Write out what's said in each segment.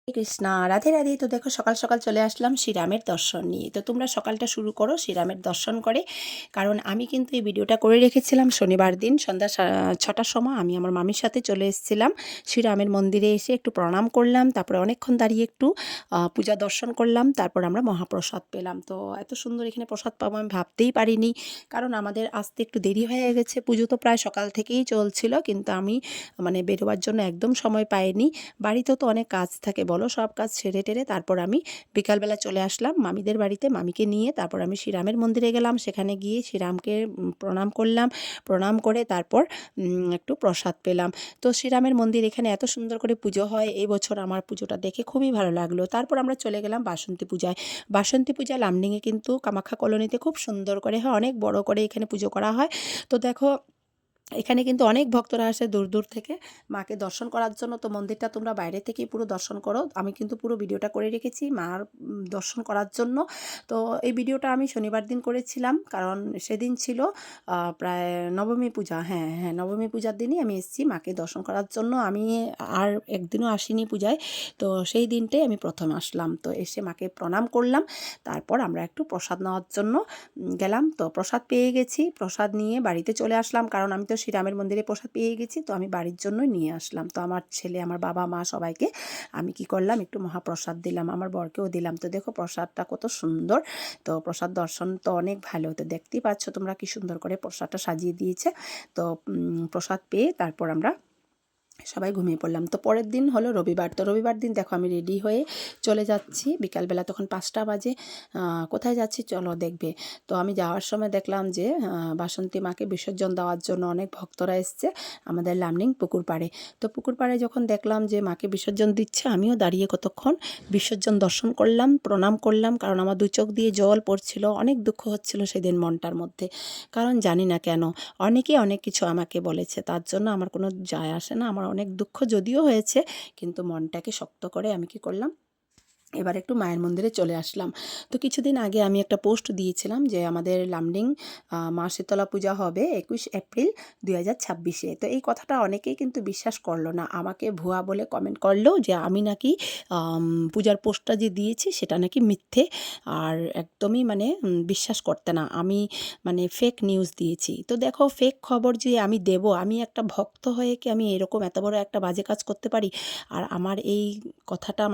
কৃষ্ণা রাধে রাধে। তো দেখো সকাল সকাল চলে আসলাম শ্রীরামের দর্শন নিয়ে। তো তোমরা সকালটা শুরু করো শ্রীরামের দর্শন করে, কারণ আমি কিন্তু এই ভিডিওটা করে রেখেছিলাম শনিবার দিন সন্ধ্যা 6টার সময়। আমি আমার মামির সাথে চলে এসেছিলাম শ্রীরামের মন্দিরে, এসে একটু প্রণাম করলাম, তারপরে অনেকক্ষণ দাঁড়িয়ে একটু পূজা দর্শন করলাম, তারপর আমরা মহাপ্রসাদ পেলাম। তো এত সুন্দর এখানে প্রসাদ পাবো আমি ভাবতেই পারিনি, কারণ আমাদের আসতে একটু দেরি হয়ে গেছে। পুজো তো প্রায় সকাল থেকেই চলছিল, কিন্তু আমি বেরোবার জন্য একদম সময় পাইনি। বাড়িতেও তো অনেক কাজ থাকে বলো, সব কাজ সেরে টেরে তারপর আমি বিকালবেলা চলে আসলাম মামিদের বাড়িতে। মামিকে নিয়ে তারপর আমি শ্রীরামের মন্দিরে গেলাম। সেখানে গিয়ে শ্রীরামকে প্রণাম করলাম। প্রণাম করে তারপর একটু প্রসাদ পেলাম। তো শ্রীরামের মন্দির এখানে এত সুন্দর করে পুজো হয়, এই বছর আমার পুজোটা দেখে খুবই ভালো লাগলো। তারপর আমরা চলে গেলাম বাসন্তী পূজায়। বাসন্তী পূজা লামডিংয়ে কিন্তু কামাখ্যা কলোনিতে খুব সুন্দর করে হয়, অনেক বড় করে এখানে পুজো করা হয়। তো দেখো এখানে কিন্তু অনেক ভক্তরা আসে দূর দূর থেকে মাকে দর্শন করার জন্য। তো মন্দিরটা তোমরা বাইরে থেকেই পুরো দর্শন করো, আমি কিন্তু পুরো ভিডিওটা করে রেখেছি মার দর্শন করার জন্য। তো এই ভিডিওটা আমি শনিবার দিন করেছিলাম, কারণ সেদিন ছিল প্রায় নবমী পূজা। হ্যাঁ হ্যাঁ, নবমী পূজার দিনই আমি এসেছি মাকে দর্শন করার জন্য। আমি আর একদিনও আসিনি পূজায়, তো সেই দিনটাই আমি প্রথমে আসলাম। তো এসে মাকে প্রণাম করলাম, তারপর আমরা একটু প্রসাদ নেওয়ার জন্য গেলাম। তো প্রসাদ পেয়ে গেছি, প্রসাদ নিয়ে বাড়িতে চলে আসলাম, কারণ আমি তো শ্রীরামের মন্দিরে প্রসাদ পেয়ে গেছি, তো আমি বাড়ির জন্যই নিয়ে আসলাম। তো আমার ছেলে, আমার বাবা মা সবাইকে আমি কি করলাম, একটু মহাপ্রসাদ দিলাম, আমার বরকেও দিলাম। তো দেখো প্রসাদটা কত সুন্দর। তো প্রসাদ দর্শন তো অনেক ভালো, তো দেখতেই পাচ্ছ তোমরা কি সুন্দর করে প্রসাদটা সাজিয়ে দিয়েছে। তো প্রসাদ পেয়ে তারপর আমরা সবাই ঘুমিয়ে পড়লাম। তো পরের দিন হলো রবিবার। তো রবিবার দিন দেখো আমি রেডি হয়ে চলে যাচ্ছি বিকালবেলা, তখন 5টা বাজে। কোথায় যাচ্ছি চলো দেখবে। তো আমি যাওয়ার সময় দেখলাম যে বাসন্তী মাকে বিসর্জন দেওয়ার জন্য অনেক ভক্তরা এসছে আমাদের লামডিং পুকুর পাড়ে। তো পুকুর পাড়ে যখন দেখলাম যে মাকে বিসর্জন দিচ্ছে, আমিও দাঁড়িয়ে কতক্ষণ বিসর্জন দর্শন করলাম, প্রণাম করলাম, কারণ আমার 2 চোখ দিয়ে জল পড়ছিল, অনেক দুঃখ হচ্ছিল সেদিন মনটার মধ্যে। কারণ জানি না কেন অনেকেই অনেক কিছু আমাকে বলেছে, তার জন্য আমার কোনো যায় আসে না। আমার অনেক দুঃখ যদিও হয়েছে, কিন্তু মনটাকে শক্ত করে আমি কি করলাম, এবার একটু মায়ের মন্দিরে চলে আসলাম। তো কিছুদিন আগে আমি একটা পোস্ট দিয়েছিলাম যে আমাদের লামডিং মা শীতলা পূজা হবে 21 এপ্রিল 2026-এ। তো এই কথাটা অনেকেই কিন্তু বিশ্বাস করলো না, আমাকে ভুয়া বলে কমেন্ট করলো যে আমি নাকি পূজার পোস্টটা যে দিয়েছি সেটা নাকি মিথ্যে, আর একদমই বিশ্বাস করতে না, আমি ফেক নিউজ দিয়েছি। তো দেখো ফেক খবর যে আমি দেব, আমি একটা ভক্ত হয়ে কি আমি এরকম এত বড় একটা বাজে কাজ করতে পারি? আর আমার এই কথাটা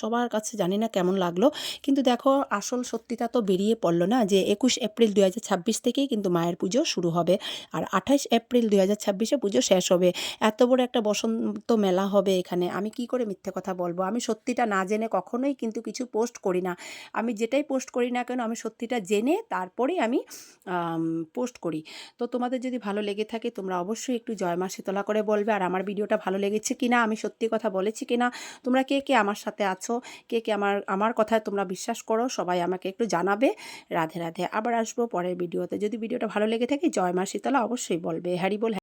সবার কাছে জানি না কেমন লাগলো, কিন্তু দেখো আসল সত্যিটা তো বেরিয়ে পড়লো না, যে 21 এপ্রিল 2026 থেকেই কিন্তু মায়ের পুজো শুরু হবে, আর 28 এপ্রিল 2026-এ পুজো শেষ হবে। এত বড় একটা বসন্ত মেলা হবে এখানে, আমি কি করে মিথ্যে কথা বলবো? আমি সত্যিটা না জেনে কখনোই কিন্তু কিছু পোস্ট করি না। আমি যেটাই পোস্ট করি না কেন, আমি সত্যিটা জেনে তারপরেই আমি পোস্ট করি। তো তোমাদের যদি ভালো লেগে থাকে তোমরা অবশ্যই একটু জয় মা শীতলা করে বলবে, আর আমার ভিডিওটা ভালো লেগেছে কিনা, আমি সত্যি কথা বলেছি কিনা, তোমরা কে কে আমার সাথে আছো, কে কে আমার কথায় তোমরা বিশ্বাস করো, সবাই আমাকে একটু জানাবে। রাধে রাধে। আবার আসবো পরের ভিডিওতে। যদি ভিডিওটা ভালো লেগে থাকে জয় মা শীতলা অবশ্যই বলবে। হ্যারি বল।